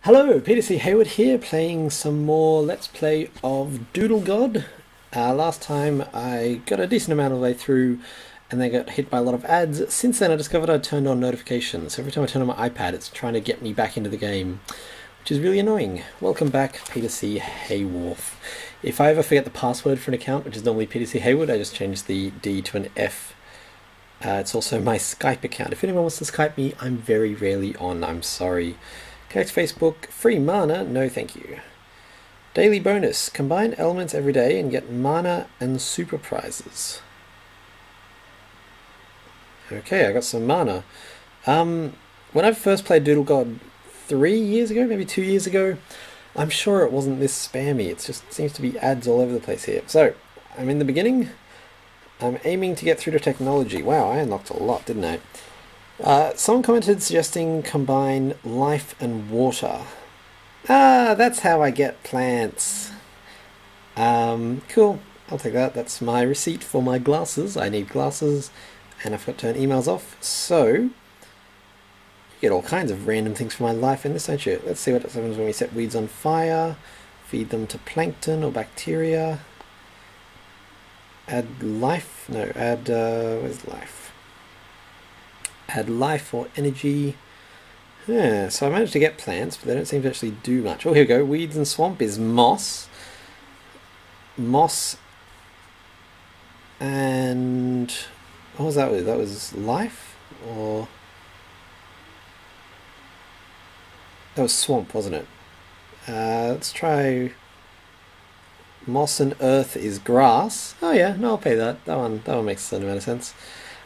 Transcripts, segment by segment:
Hello, Peter C. Hayward here, playing some more Let's Play of Doodle God. Last time I got a decent amount of the way through and then got hit by a lot of ads. Since then I discovered I turned on notifications. Every time I turn on my iPad it's trying to get me back into the game, which is really annoying. Welcome back, Peter C. Hayward. If I ever forget the password for an account, which is normally Peter C. Hayward, I just change the D to an F. It's also my Skype account. If anyone wants to Skype me, I'm very rarely on, I'm sorry. Connect Facebook, free mana, no thank you. Daily bonus, combine elements every day and get mana and super prizes. Okay, I got some mana. When I first played Doodle God 3 years ago, maybe 2 years ago, I'm sure it wasn't this spammy. It just seems to be ads all over the place here. So, I'm in the beginning. I'm aiming to get through to technology. Wow, I unlocked a lot, didn't I? Someone commented suggesting combine life and water. Ah, that's how I get plants. Cool. I'll take that. That's my receipt for my glasses. I need glasses, and I've got to turn emails off. So, you get all kinds of random things for my life in this, don't you? Let's see what happens when we set weeds on fire, feed them to plankton or bacteria. Add life? No, add, where's life? Add life or energy. Yeah, so I managed to get plants, but they don't seem to actually do much. Oh, here we go. Weeds and swamp is moss. Moss and... what was that with? That was life? Or... that was swamp, wasn't it? Let's try... moss and earth is grass. Oh yeah, no, I'll pay that. That one makes a certain amount of sense.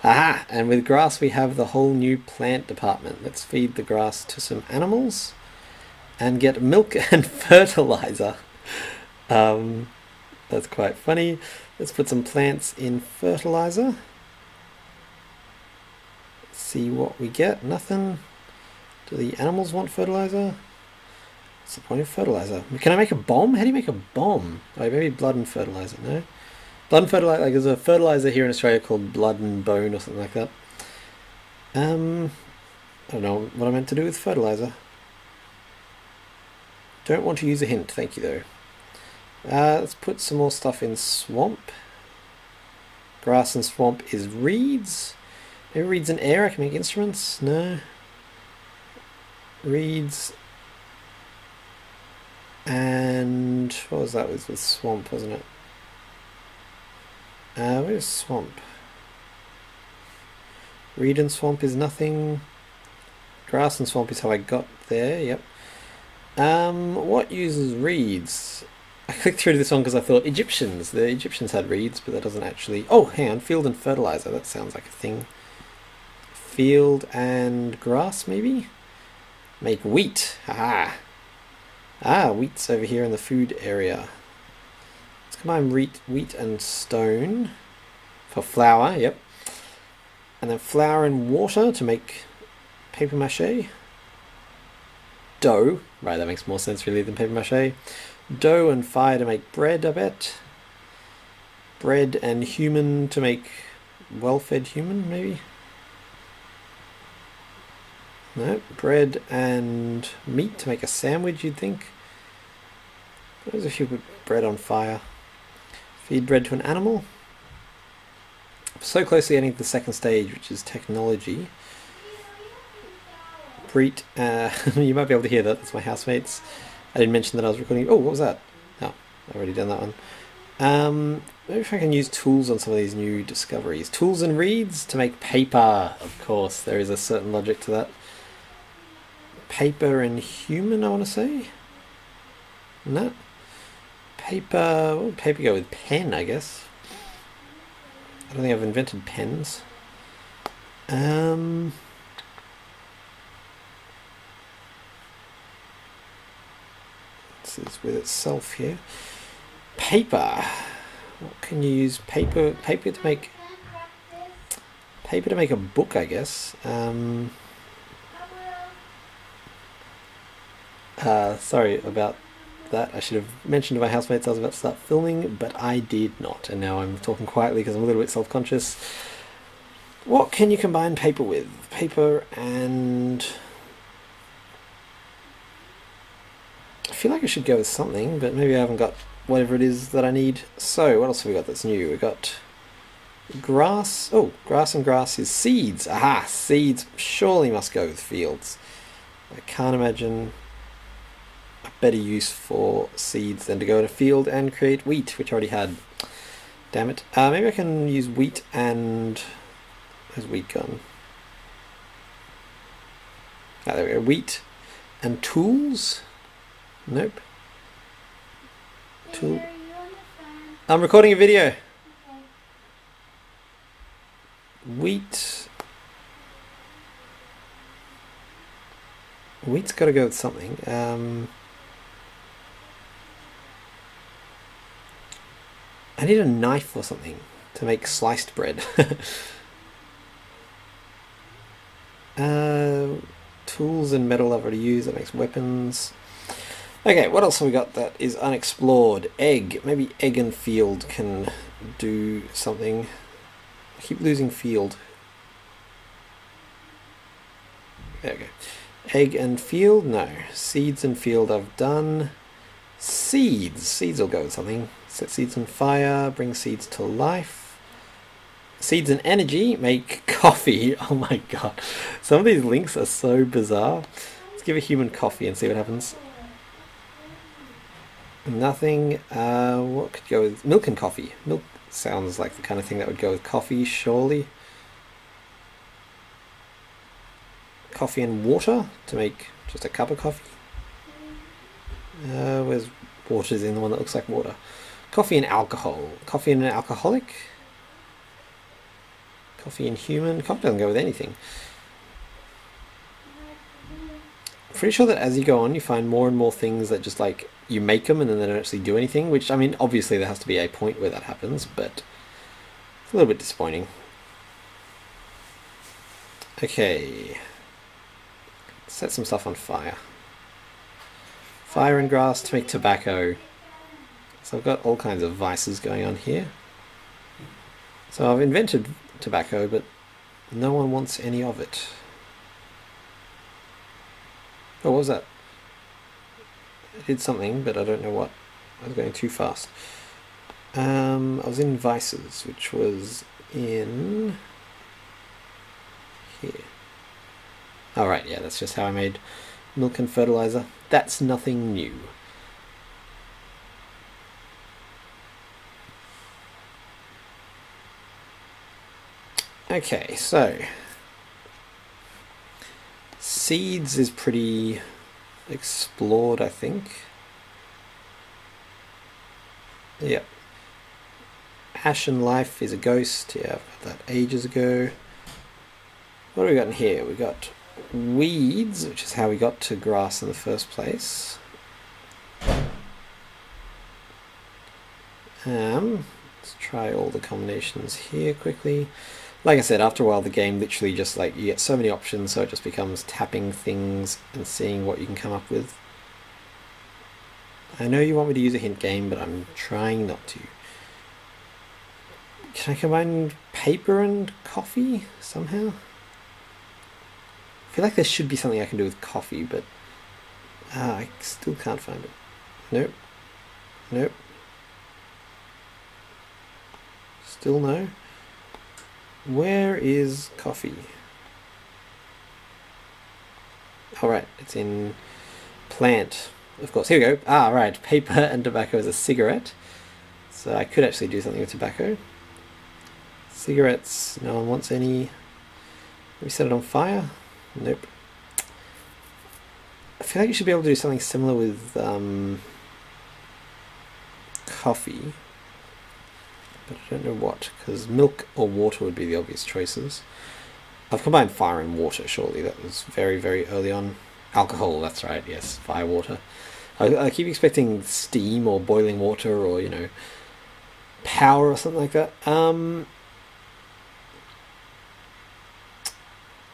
Aha! And with grass we have the whole new plant department. Let's feed the grass to some animals and get milk and fertilizer. That's quite funny. Let's put some plants in fertilizer. See what we get. Nothing. Do the animals want fertilizer? What's the point of fertilizer? Can I make a bomb? How do you make a bomb? Oh, maybe blood and fertilizer, no? Blood and fertilizer, like there's a fertilizer here in Australia called blood and bone or something like that. I don't know what I meant to do with fertilizer. Don't want to use a hint, thank you though. Let's put some more stuff in swamp. Grass and swamp is reeds. Maybe reeds and air, I can make instruments? No. Reeds. And what was that with swamp, wasn't it? Where's swamp? Reed and swamp is nothing. Grass and swamp is how I got there, yep. What uses reeds? I clicked through to this one because I thought Egyptians. The Egyptians had reeds, but that doesn't actually... oh, hang on, field and fertilizer, that sounds like a thing. Field and grass, maybe? Make wheat, haha. Ah, wheat's over here in the food area. Combine wheat and stone for flour, yep. And then flour and water to make paper mache. Dough, right, that makes more sense really than paper mache. Dough and fire to make bread, I bet. Bread and human to make well-fed human, maybe? No, bread and meat to make a sandwich, you'd think. What if you put bread on fire? Feed bread to an animal. So closely getting to the second stage, which is technology. Breed, you might be able to hear that, that's my housemates. I didn't mention that I was recording. Oh, what was that? Oh, I've already done that one. Maybe if I can use tools on some of these new discoveries. Tools and reeds to make paper, of course. There is a certain logic to that. Paper and human, I want to say? No. Paper, what would paper go with? Pen, I guess. I don't think I've invented pens. This is with itself here. Paper. What can you use? Paper to make a book, I guess. Sorry about that. I should have mentioned to my housemates I was about to start filming, but I did not, and now I'm talking quietly because I'm a little bit self-conscious. What can you combine paper with? Paper and feel like I should go with something, but maybe I haven't got whatever it is that I need. So, what else have we got that's new? We got grass. Oh, grass and grass is seeds. Aha, seeds surely must go with fields. I can't imagine a better use for seeds than to go in a field and create wheat, which I already had. Damn it. Maybe I can use wheat and... Where's wheat gone? Ah, there we go. Wheat and tools? Nope. Tool. I'm recording a video. Okay. Wheat. Wheat's got to go with something. I need a knife or something to make sliced bread. Tools and metal I've already used. That makes weapons. Okay, what else have we got that is unexplored? Egg. Maybe egg and field can do something. I keep losing field. There we go. Egg and field? No. Seeds and field I've done. Seeds. Seeds will go with something. Set seeds on fire. Bring seeds to life. Seeds and energy make coffee. Oh my god. Some of these links are so bizarre. Let's give a human coffee and see what happens. Nothing. What could go with milk and coffee? Milk sounds like the kind of thing that would go with coffee, surely. Coffee and water to make just a cup of coffee. Where's water's in the one that looks like water? Coffee and alcohol. Coffee and an alcoholic. Coffee and human. Coffee doesn't go with anything. I'm pretty sure that as you go on you find more and more things that just like you make them and then they don't actually do anything, which I mean obviously there has to be a point where that happens, but it's a little bit disappointing. Okay. Set some stuff on fire. Fire and grass to make tobacco. So I've got all kinds of vices going on here. So I've invented tobacco, but no one wants any of it. Oh, what was that? I did something, but I don't know what. I was going too fast. I was in vices, which was in here. Alright, yeah, that's just how I made milk and fertilizer. That's nothing new. Okay, so seeds is pretty explored, I think. Yep. Ash and life is a ghost. Yeah, I've got that ages ago. What do we got in here? We got weeds, which is how we got to grass in the first place. Let's try all the combinations here quickly. Like I said, after a while the game literally just like, you get so many options, so it just becomes tapping things and seeing what you can come up with. I know you want me to use a hint game, but I'm trying not to. Can I combine paper and coffee somehow? I feel like there should be something I can do with coffee, but I still can't find it. Nope. Nope. Still no. Where is coffee? Alright, it's in plant. Of course, here we go. Ah, right, paper and tobacco is a cigarette. So I could actually do something with tobacco. Cigarettes, no one wants any. We set it on fire? Nope. I feel like you should be able to do something similar with coffee. But I don't know what, because milk or water would be the obvious choices. I've combined fire and water, surely. That was very, very early on. Alcohol, that's right, yes, fire, water. I keep expecting steam or boiling water or, you know, power or something like that. I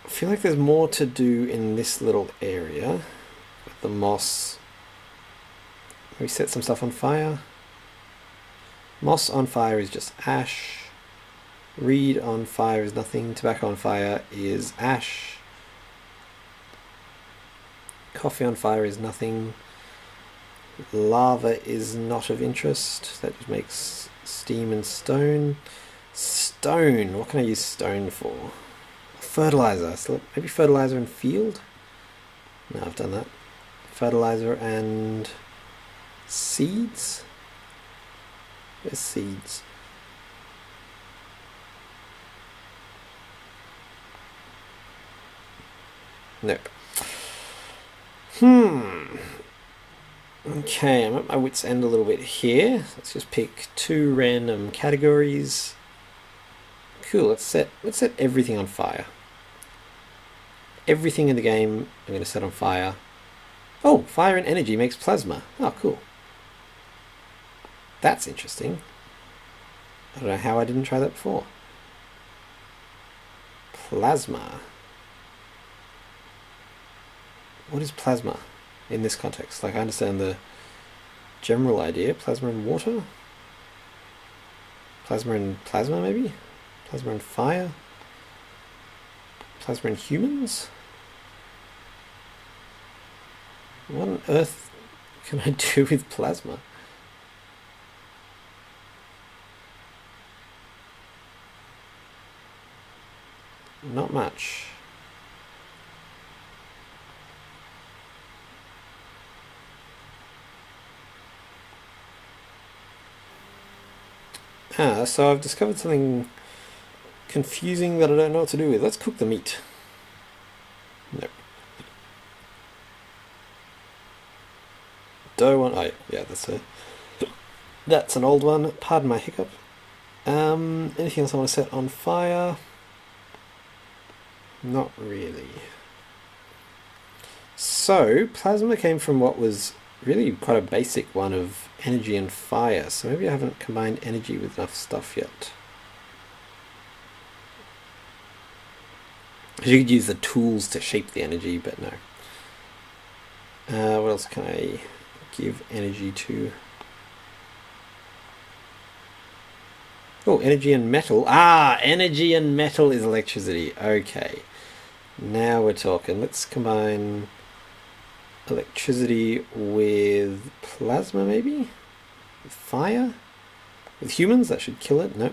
feel like there's more to do in this little area with the moss. We set some stuff on fire. Moss on fire is just ash. Reed on fire is nothing. Tobacco on fire is ash. Coffee on fire is nothing. Lava is not of interest. That just makes steam and stone. Stone. What can I use stone for? Fertilizer. So maybe fertilizer and field? No, I've done that. Fertilizer and seeds? Where's seeds? Nope. Okay, I'm at my wit's end a little bit here. Let's just pick 2 random categories. Cool, let's set everything on fire. Everything in the game I'm going to set on fire. Oh, fire and energy makes plasma. Oh, cool. That's interesting. I don't know how I didn't try that before. Plasma. What is plasma in this context? Like, I understand the general idea. Plasma and water? Plasma and plasma, maybe? Plasma and fire? Plasma and humans? What on earth can I do with plasma? Not much. So I've discovered something confusing that I don't know what to do with. Let's cook the meat. Nope. Dough one. Oh yeah, that's an old one. Pardon my hiccup. Anything else I want to set on fire? Not really. So plasma came from what was really quite a basic one of energy and fire, so maybe I haven't combined energy with enough stuff yet. You could use the tools to shape the energy, but no. What else can I give energy to? Oh, energy and metal. Ah, energy and metal is electricity. Okay. Now we're talking. Let's combine electricity with plasma, maybe? With fire? With humans? That should kill it. No.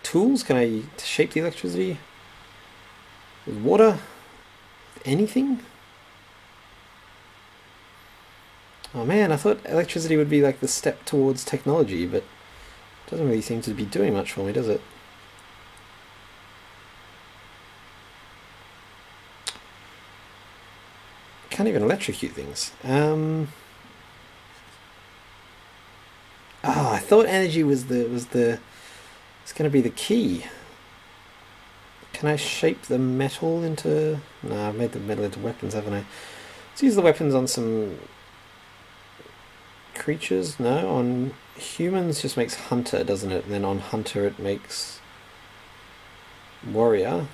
Tools? Can I shape the electricity? With water? With anything? Oh man, I thought electricity would be like the step towards technology, but it doesn't really seem to be doing much for me, does it? Can't even electrocute things. Oh, I thought energy was it's going to be the key. Can I shape the metal into? No, I've made the metal into weapons, haven't I? Let's use the weapons on some creatures. No, on humans just makes hunter, doesn't it? And then on hunter it makes warrior.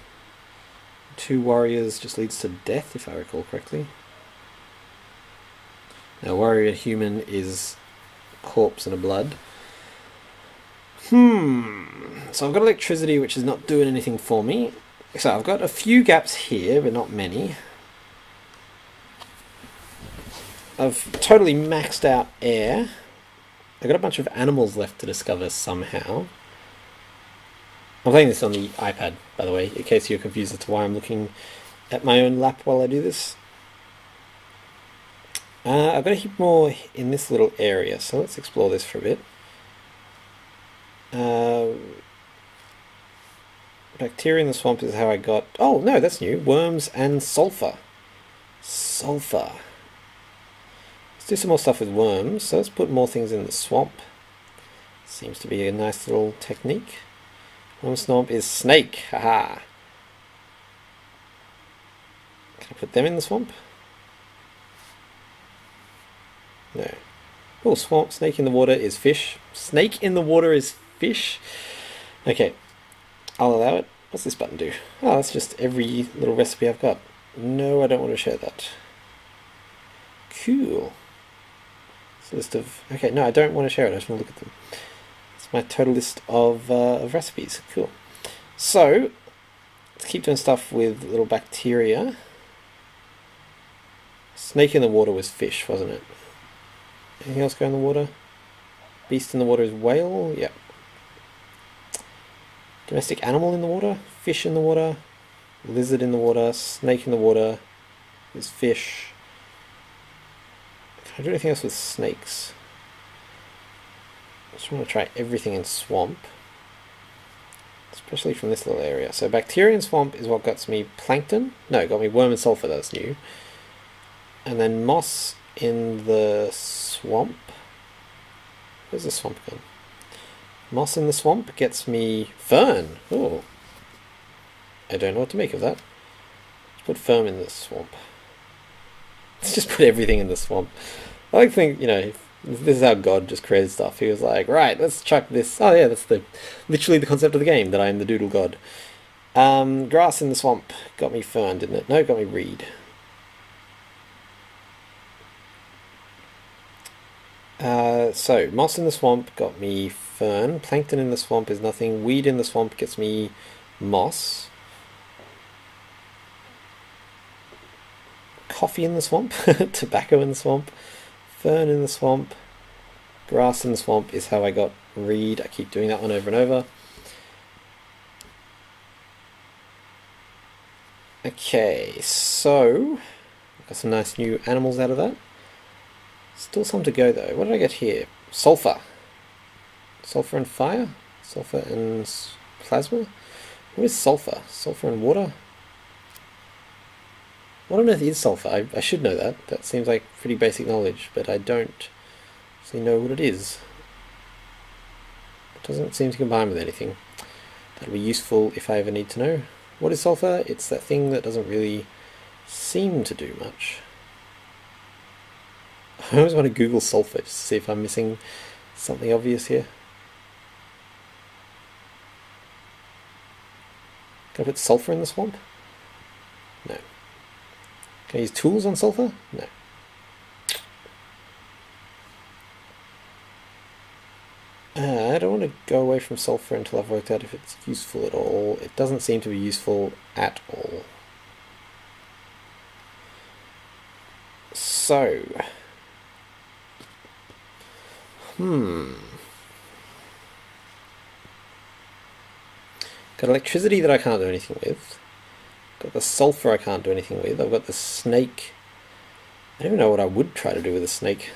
2 warriors just leads to death, if I recall correctly. Now, warrior human is corpse and a blood. So I've got electricity, which is not doing anything for me. So I've got a few gaps here, but not many. I've totally maxed out air. I've got a bunch of animals left to discover somehow. I'm playing this on the iPad, by the way, in case you're confused as to why I'm looking at my own lap while I do this. I've got a heap more in this little area, so let's explore this for a bit. Bacteria in the swamp is how I got... Oh, no, that's new. Worms and sulfur. Sulfur. Let's do some more stuff with worms. So let's put more things in the swamp. Seems to be a nice little technique. Worm swamp is snake. Haha. Can I put them in the swamp? No. Oh, swamp. Snake in the water is fish. Snake in the water is fish? Okay. I'll allow it. What's this button do? Oh, that's just every little recipe I've got. No, I don't want to share that. Cool. It's a list of... Okay, no, I don't want to share it. I just want to look at them. It's my total list of recipes. Cool. So, let's keep doing stuff with little bacteria. Snake in the water was fish, wasn't it? Anything else go in the water? Beast in the water is whale. Yep. Domestic animal in the water. Fish in the water. Lizard in the water. Snake in the water is fish. Can I do anything else with snakes? I just want to try everything in swamp, especially from this little area. So bacteria in swamp is what got me plankton. No, it got me worm and sulfur, that's new. And then moss in the swamp. Where's the swamp gone? Moss in the swamp gets me fern. Oh, I don't know what to make of that. Let's put fern in the swamp. Let's just put everything in the swamp. I like to think, you know, this is how God just created stuff. He was like, right, let's chuck this. Oh yeah, that's literally the concept of the game, that I am the Doodle God. Grass in the swamp got me fern, didn't it? No, it got me reed. So moss in the swamp got me fern. Plankton in the swamp is nothing. Weed in the swamp gets me moss. Coffee in the swamp. Tobacco in the swamp. Fern in the swamp. Grass in the swamp is how I got reed. I keep doing that one over and over. Okay, so got some nice new animals out of that. Still some to go though. What did I get here? Sulfur. Sulfur and fire? Sulfur and plasma? What is sulfur? Sulfur and water? What on earth is sulfur? I should know that. That seems like pretty basic knowledge, but I don't actually know what it is. It doesn't seem to combine with anything. That'll be useful if I ever need to know. What is sulfur? It's that thing that doesn't really seem to do much. I always want to Google sulfur just to see if I'm missing something obvious here. Can I put sulfur in the swamp? No. Can I use tools on sulfur? No. I don't want to go away from sulfur until I've worked out if it's useful at all. It doesn't seem to be useful at all. So... Got electricity that I can't do anything with. Got the sulfur I can't do anything with. I've got the snake. I don't even know what I would try to do with a snake.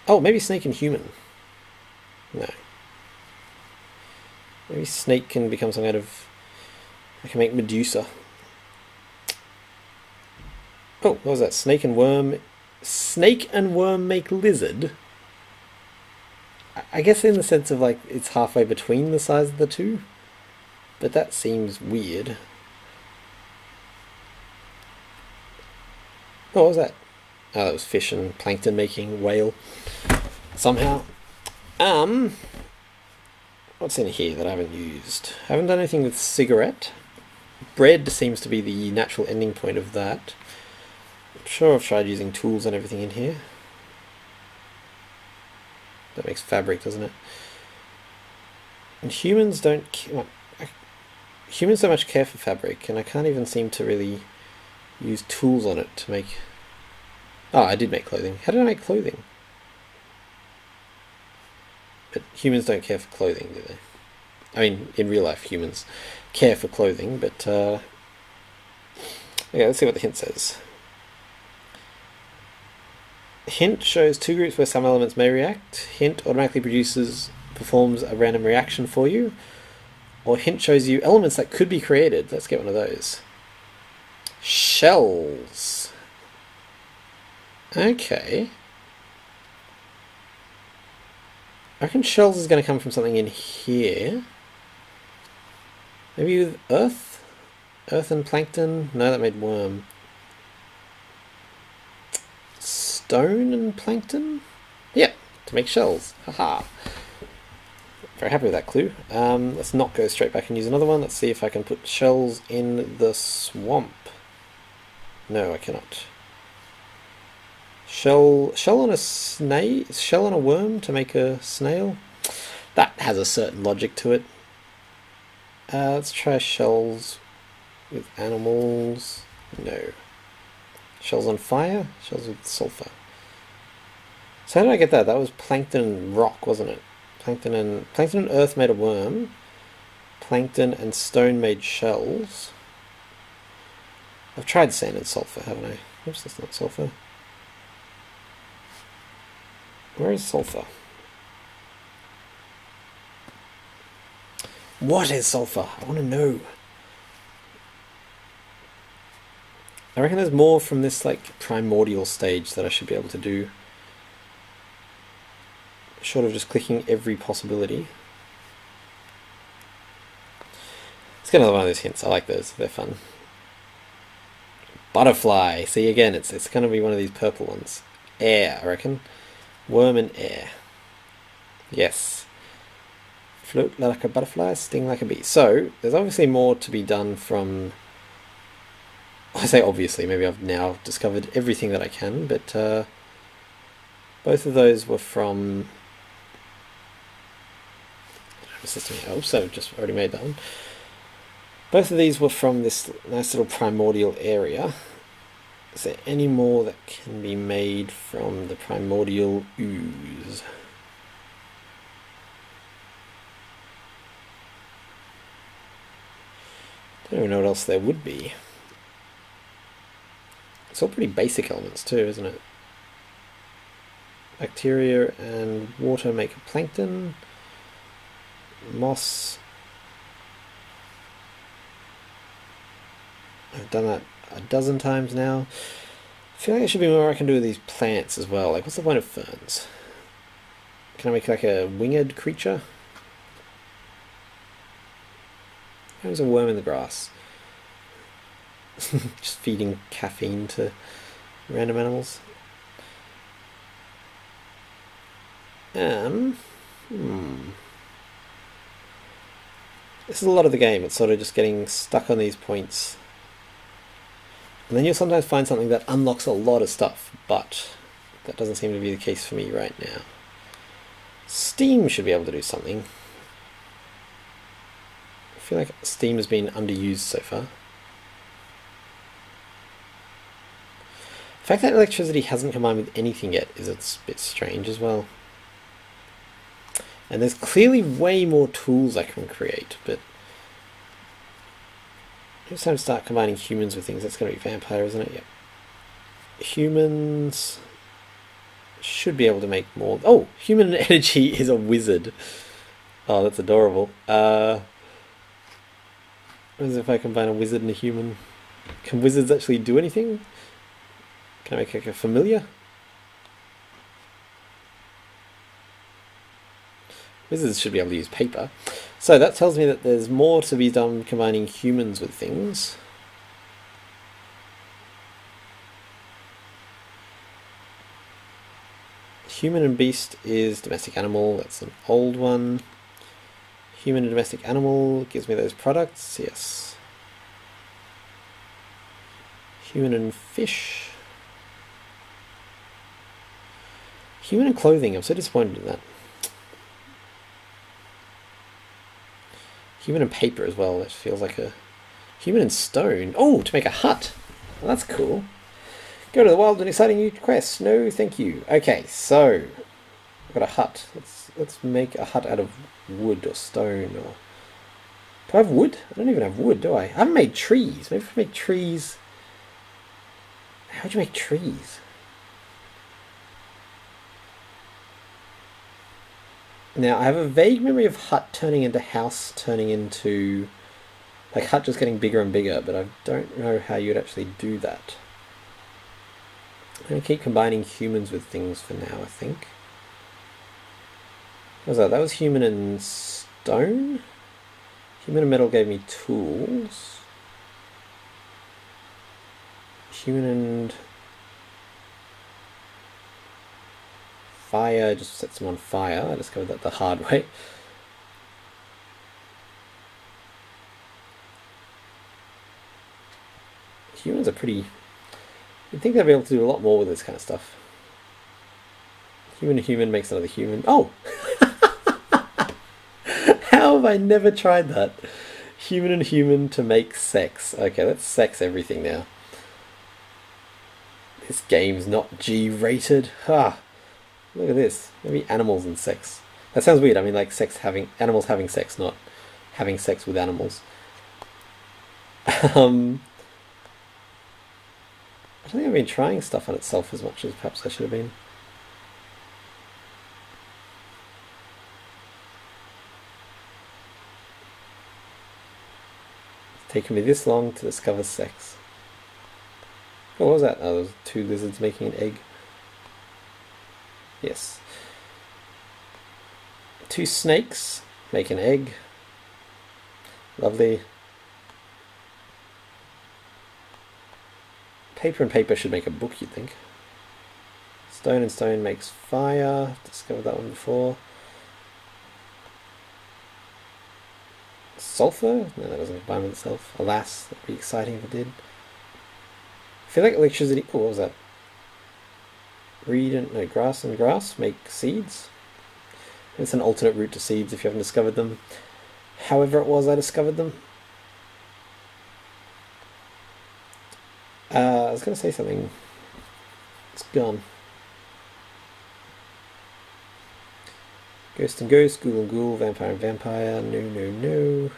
Oh, maybe snake and human. No. Maybe snake can become some kind of... I can make Medusa. Oh, what was that? Snake and worm. Snake and worm make lizard. I guess in the sense of like it's halfway between the size of the two, but that seems weird. Oh, what was that? Oh, that was fish and plankton making whale somehow. What's in here that I haven't used? I haven't done anything with cigarette. Bread seems to be the natural ending point of that. I'm sure I've tried using tools and everything in here. That makes fabric, doesn't it? And humans don't... Well, humans don't much care for fabric, and I can't even seem to really use tools on it to make... Oh, I did make clothing. How did I make clothing? But humans don't care for clothing, do they? I mean, in real life, humans care for clothing, but... Okay, let's see what the hint says. Hint shows two groups where some elements may react. Hint automatically performs a random reaction for you. Or hint shows you elements that could be created. Let's get one of those. Shells. Okay. I reckon shells is going to come from something in here. Maybe with earth? Earth and plankton? No, that made worm. Stone and plankton? Yep, to make shells. Haha. Very happy with that clue. Let's not go straight back and use another one. Let's see if I can put shells in the swamp. No, I cannot. Shell on a snail? Shell on a worm to make a snail? That has a certain logic to it. Let's try shells with animals. No. Shells on fire? Shells with sulfur. So how did I get that? That was plankton and rock, wasn't it? Plankton and earth made a worm. Plankton and stone made shells. I've tried sand and sulfur, haven't I? Oops, that's not sulfur. Where is sulfur? What is sulfur? I want to know. I reckon there's more from this like primordial stage that I should be able to do. Short of just clicking every possibility. Let's get another one of those hints. I like those. They're fun. Butterfly. See, again, it's going to be one of these purple ones. Air, I reckon. Worm and air. Yes. Float like a butterfly, sting like a bee. So, there's obviously more to be done from... I say obviously, maybe I've now discovered everything that I can, but both of those were from... Oops, I've just already made that one. Both of these were from this nice little primordial area. Is there any more that can be made from the primordial ooze? Don't even know what else there would be. It's all pretty basic elements too, isn't it? Bacteria and water make a plankton. Moss. I've done that a dozen times now. I feel like there should be more I can do with these plants as well. Like, what's the point of ferns? Can I make like a winged creature? There's a worm in the grass. Just feeding caffeine to random animals. This is a lot of the game. It's sort of just getting stuck on these points. And then you'll sometimes find something that unlocks a lot of stuff, but that doesn't seem to be the case for me right now. Steam should be able to do something. I feel like steam has been underused so far. The fact that electricity hasn't combined with anything yet is a bit strange as well. And there's clearly way more tools I can create, but it's time to start combining humans with things. That's going to be vampire, isn't it? Yep. Humans should be able to make more. Oh, human energy is a wizard. Oh, that's adorable. What is if I combine a wizard and a human? Can wizards actually do anything? Can I make like a familiar? Wizards should be able to use paper. So that tells me that there's more to be done combining humans with things. Human and beast is domestic animal. That's an old one. Human and domestic animal gives me those products. Yes. Human and fish. Human and clothing. I'm so disappointed in that. Human and paper as well. That feels like a... Human and stone. Oh, to make a hut. Well, that's cool. Go to the wild and exciting new quest. No, thank you. Okay, so I've got a hut. Let's make a hut out of wood or stone. Or do I have wood? I don't even have wood, do I? I haven't made trees. Maybe if I make trees. How would you make trees? Now, I have a vague memory of hut turning into house, turning into... like hut just getting bigger and bigger, but I don't know how you'd actually do that. I'm going to keep combining humans with things for now, I think. What was that? That was human and stone? Human and metal gave me tools. Human and... fire just sets them on fire. I discovered that the hard way. Humans are pretty... you'd think they'd be able to do a lot more with this kind of stuff. Human to human makes another human. Oh! How have I never tried that? Human and human to make sex. Okay, let's sex everything now. This game's not G-rated. Ha! Look at this. Maybe animals and sex. That sounds weird. I mean, like animals having sex, not having sex with animals. I don't think I've been trying stuff on itself as much as perhaps I should have been. It's taken me this long to discover sex. Oh, what was that? Oh, those 2 lizards making an egg. Yes. 2 snakes make an egg. Lovely. Paper and paper should make a book, you'd think. Stone and stone makes fire. Discovered that one before. Sulfur? No, that doesn't combine with itself. Alas, that'd be exciting if it did. I feel like electricity... Oh, what was that? Grass and grass make seeds. It's an alternate route to seeds if you haven't discovered them. However it was I discovered them. I was going to say something. It's gone. Ghost and ghost, ghoul and ghoul, vampire and vampire. No, no, no.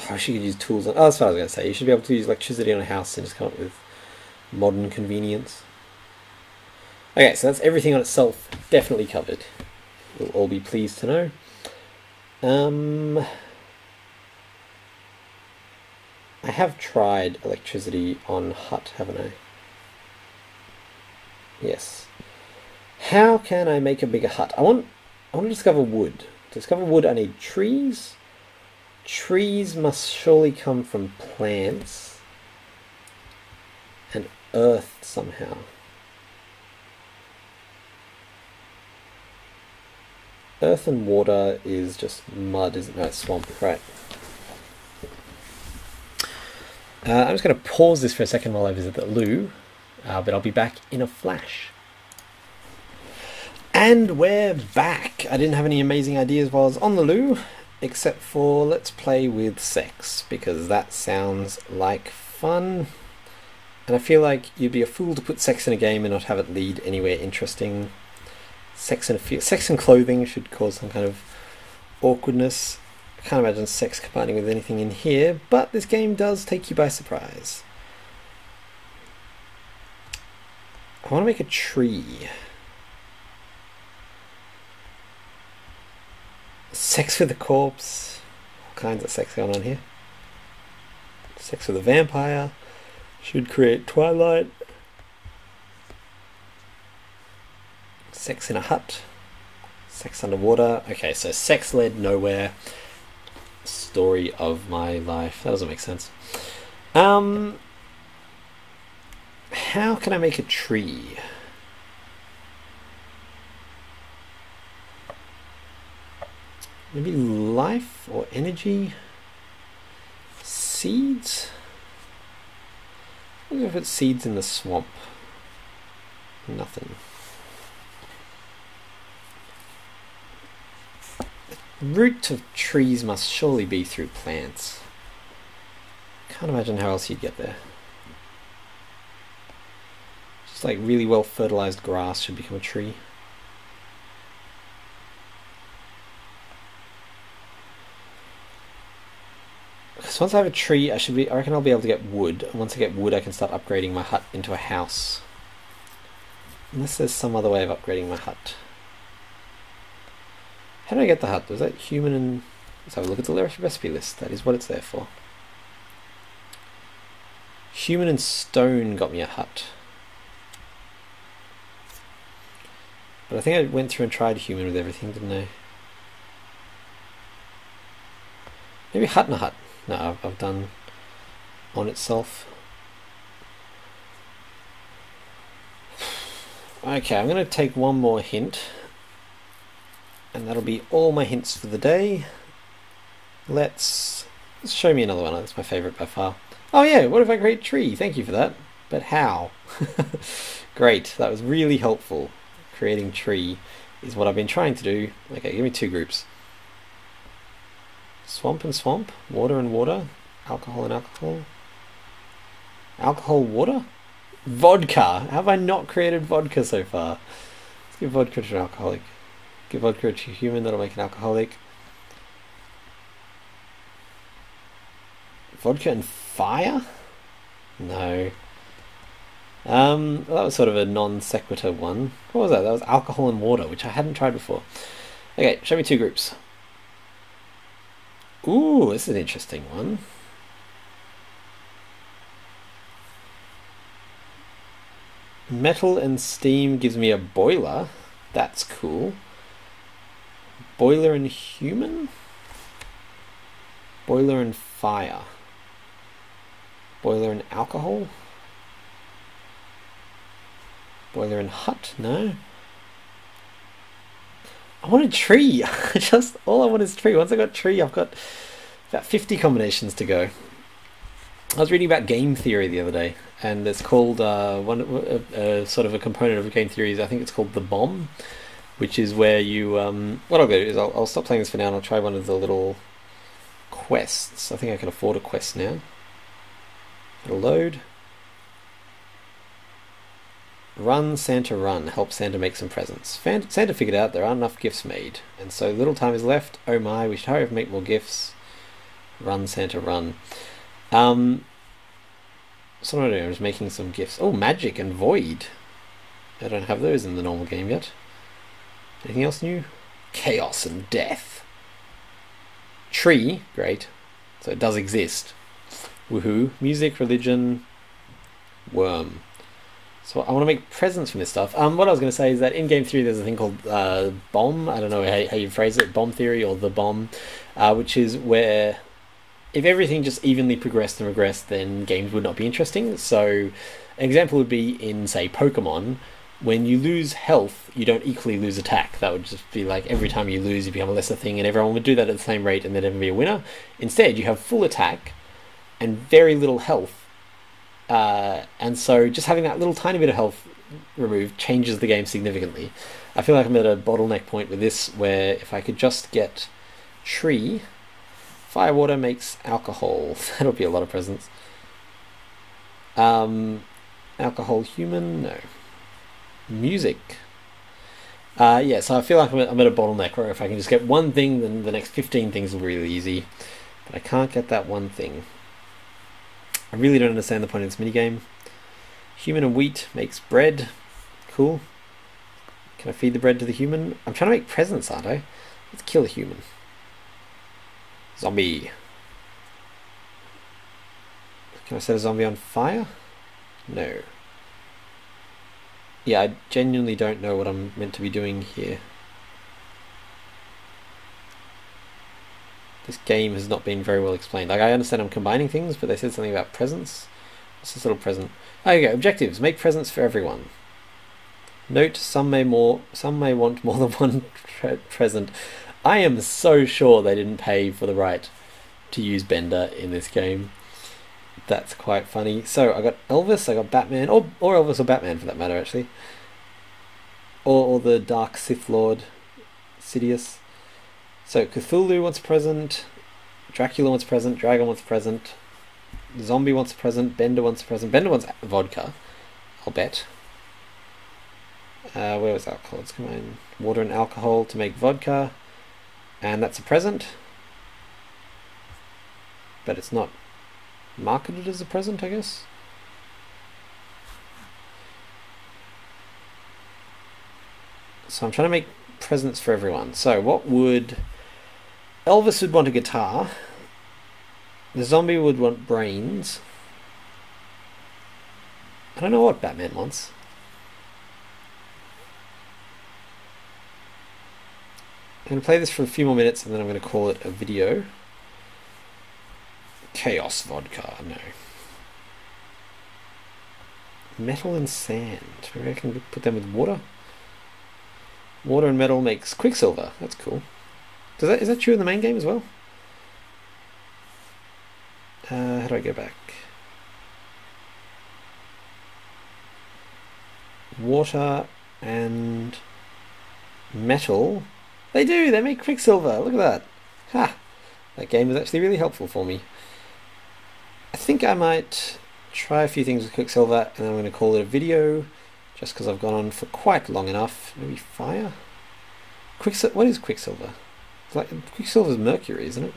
I wish you could use tools on... Oh, that's what I was going to say. You should be able to use electricity on a house and just come up with modern convenience. Okay, so that's everything on itself definitely covered. We'll all be pleased to know. I have tried electricity on hut, haven't I? Yes. How can I make a bigger hut? I want to discover wood. To discover wood, I need trees. Trees must surely come from plants and earth somehow. Earth and water is just mud, isn't it? No, it's swamp, right. I'm just going to pause this for a second while I visit the loo, but I'll be back in a flash. And we're back! I didn't have any amazing ideas while I was on the loo, except for let's play with sex, because that sounds like fun. And I feel like you'd be a fool to put sex in a game and not have it lead anywhere interesting. Sex and clothing should cause some kind of awkwardness. I can't imagine sex combining with anything in here, but this game does take you by surprise. I want to make a tree. Sex with a corpse. All kinds of sex going on here. Sex with a vampire. Should create twilight. Sex in a hut. Sex underwater. Okay, so sex led nowhere. Story of my life. That doesn't make sense. How can I make a tree? Maybe life or energy? Seeds? I wonder if it's seeds in the swamp. Nothing. The root of trees must surely be through plants. Can't imagine how else you'd get there. Just like really well fertilized grass should become a tree. So once I have a tree, I reckon I'll be able to get wood. And once I get wood, I can start upgrading my hut into a house. Unless there's some other way of upgrading my hut. How did I get the hut? Was that human and... Let's have a look at the recipe list. That is what it's there for. Human and stone got me a hut. But I think I went through and tried human with everything, didn't I? Maybe hut and a hut. No, I've done on itself. Okay, I'm going to take one more hint. And that'll be all my hints for the day. Let's show me another one. That's my favourite by far. Oh yeah, what if I create a tree? Thank you for that. But how? Great, that was really helpful. Creating tree is what I've been trying to do. Okay, give me 2 groups. Swamp and swamp, water and water, alcohol and alcohol. Alcohol, water? Vodka! How have I not created vodka so far? Let's give vodka to an alcoholic. Give vodka to a human, that'll make an alcoholic. Vodka and fire? No. Well, that was sort of a non sequitur one. What was that? That was alcohol and water, which I hadn't tried before. Okay, show me two groups. Ooh, this is an interesting one. Metal and steam gives me a boiler. That's cool. Boiler and human? Boiler and fire. Boiler and alcohol? Boiler and hut? No. I want a tree. All I want is tree. Once I got tree, I've got about 50 combinations to go. I was reading about game theory the other day, and it's called sort of a component of game theory is, I think it's called the bomb, which is where you what I'll do is I'll stop playing this for now and I'll try one of the little quests. I think I can afford a quest now. It'll load. Run, Santa, run. Help Santa make some presents. Santa figured out there aren't enough gifts made, and so little time is left. Oh my, we should hurry up and make more gifts. Run, Santa, run. So what am I doing? I'm just making some gifts. Oh, magic and void. I don't have those in the normal game yet. Anything else new? Chaos and death. Tree, great. So it does exist. Woohoo. Music, religion, worm. So I want to make presents from this stuff. What I was going to say is that in game theory there's a thing called bomb. I don't know how you phrase it, bomb theory or the bomb, which is where if everything just evenly progressed and regressed, then games would not be interesting. So an example would be in, say, Pokemon. When you lose health, you don't equally lose attack. That would just be like every time you lose, you become a lesser thing, and everyone would do that at the same rate and there'd never be a winner. Instead, you have full attack and very little health. And so just having that little tiny bit of health removed changes the game significantly. I feel like I'm at a bottleneck point with this where if I could just get tree, fire water makes alcohol. That'll be a lot of presents. Alcohol human, no. Music. Yeah, so I feel like I'm at a bottleneck where if I can just get one thing, then the next 15 things will be really easy. But I can't get that one thing. I really don't understand the point of this minigame. Human and wheat makes bread. Cool. Can I feed the bread to the human? I'm trying to make presents, aren't I? Let's kill a human. Zombie. Can I set a zombie on fire? No. Yeah, I genuinely don't know what I'm meant to be doing here. This game has not been very well explained. Like, I understand I'm combining things, but they said something about presents. What's this little present? Oh, there you go. Objectives. Make presents for everyone. Note, some may want more than one present. I am so sure they didn't pay for the right to use Bender in this game. That's quite funny. So, I got Elvis, I got Batman, or Elvis or Batman for that matter, actually. Or the Dark Sith Lord, Sidious. So Cthulhu wants a present, Dracula wants a present, Dragon wants a present, Zombie wants a present, Bender wants a present. Bender wants vodka, I'll bet. Where was alcohol? Let's combine water and alcohol to make vodka, and that's a present. But it's not marketed as a present, I guess. So I'm trying to make presents for everyone. So what would... Elvis would want a guitar. The zombie would want brains. I don't know what Batman wants. I'm going to play this for a few more minutes and then I'm going to call it a video. Chaos vodka, no. Metal and sand. Maybe I can put them with water. Water and metal makes quicksilver. That's cool. Is that true in the main game as well? How do I go back? Water and metal. They do! They make quicksilver! Look at that! Ha! That game was actually really helpful for me. I think I might try a few things with quicksilver, and then I'm going to call it a video, just because I've gone on for quite long enough. Maybe fire? Quicksilver. What is quicksilver? It's like quicksilver's mercury, isn't it?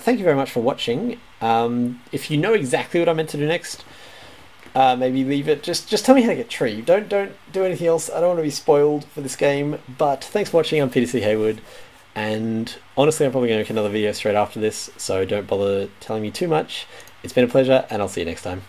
Thank you very much for watching. If you know exactly what I meant to do next, maybe leave it. Just tell me how to get tree. Don't do anything else. I don't want to be spoiled for this game. But thanks for watching. I'm Peter C. Haywood, and honestly, I'm probably going to make another video straight after this, so don't bother telling me too much. It's been a pleasure, and I'll see you next time.